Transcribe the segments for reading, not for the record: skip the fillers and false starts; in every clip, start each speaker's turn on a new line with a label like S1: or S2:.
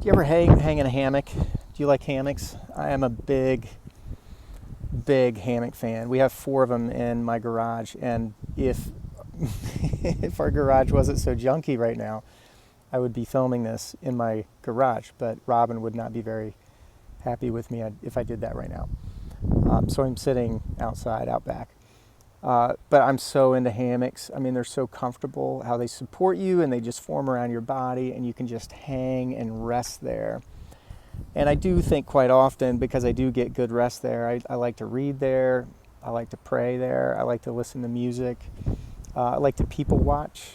S1: Do you ever hang in a hammock? Do you like hammocks? I am a big hammock fan. We have 4 of them in my garage, and if if our garage wasn't so junky right now, I would be filming this in my garage, but Robin would not be very happy with me if I did that right now. So I'm sitting outside, out back. But I'm so into hammocks. I mean, they're so comfortable, how they support you and they just form around your body and you can just hang and rest there. And I do think quite often, because I do get good rest there, I like to read there, I like to pray there, I like to listen to music, I like to people watch,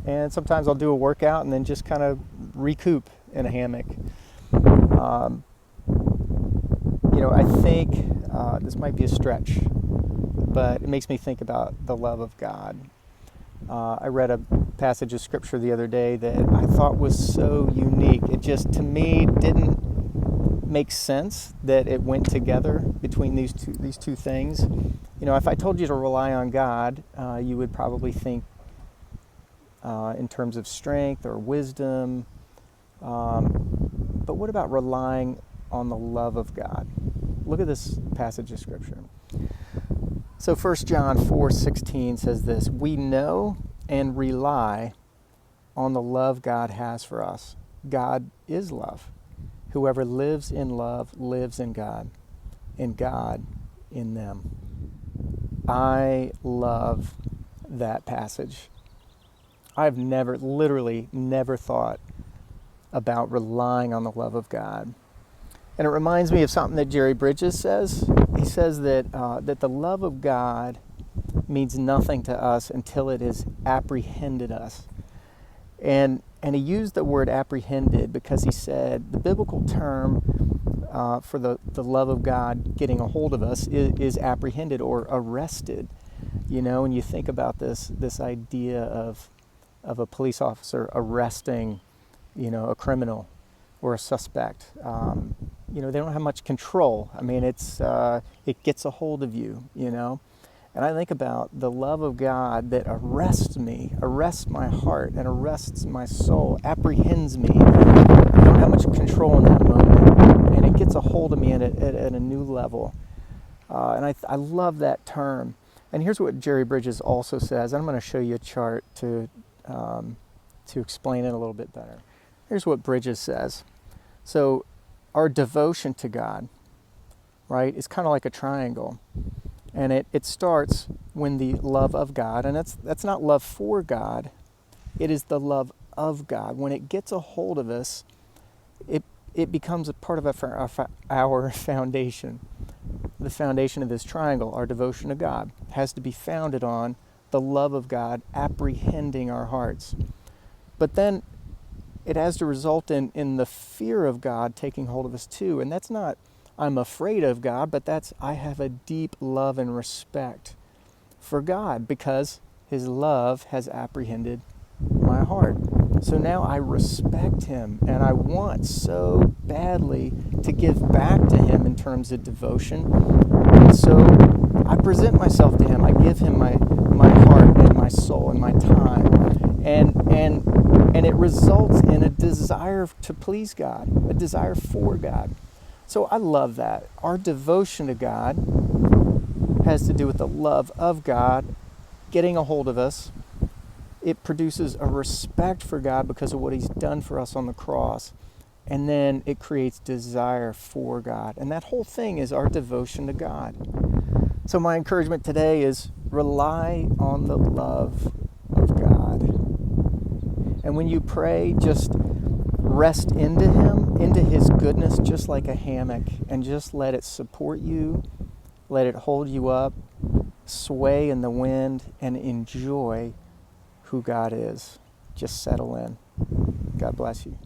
S1: and sometimes I'll do a workout and then just kind of recoup in a hammock. I think this might be a stretch, but it makes me think about the love of God. I read a passage of scripture the other day that I thought was so unique. It just, to me, didn't make sense that it went together between these two things. If I told you to rely on God, you would probably think in terms of strength or wisdom. But what about relying on the love of God? Look at this passage of scripture. So 1 John 4:16 says this: "We know and rely on the love God has for us. God is love. Whoever lives in love lives in God, and God in them." I love that passage. I've literally never thought about relying on the love of God. And it reminds me of something that Jerry Bridges says. He says that the love of God means nothing to us until it has apprehended us. And he used the word apprehended because he said the biblical term for the love of God getting a hold of us is apprehended or arrested. When you think about this idea of a police officer arresting, a criminal or a suspect, they don't have much control. I mean, it gets a hold of you, And I think about the love of God that arrests me, arrests my heart, and arrests my soul, apprehends me. I don't have much control in that moment, and it gets a hold of me at a new level. And I love that term. And here's what Jerry Bridges also says. I'm going to show you a chart to explain it a little bit better. Here's what Bridges says. So our devotion to God, right, is kind of like a triangle. And it starts when the love of God, and that's not love for God, it is the love of God. When it gets a hold of us, it becomes a part of our foundation. The foundation of this triangle, our devotion to God, has to be founded on the love of God apprehending our hearts. But then it has to result in the fear of God taking hold of us too. And that's not, I'm afraid of God, but that's, I have a deep love and respect for God because His love has apprehended my heart. So now I respect Him, and I want so badly to give back to Him in terms of devotion. And so I present myself to Him. I give Him my heart and my soul and my time. And it results in a desire to please God, a desire for God. So I love that. Our devotion to God has to do with the love of God getting a hold of us. It produces a respect for God because of what He's done for us on the cross. And then it creates desire for God. And that whole thing is our devotion to God. So my encouragement today is rely on the love of God. And when you pray, just rest into Him, into His goodness, just like a hammock, and just let it support you, let it hold you up, sway in the wind, and enjoy who God is. Just settle in. God bless you.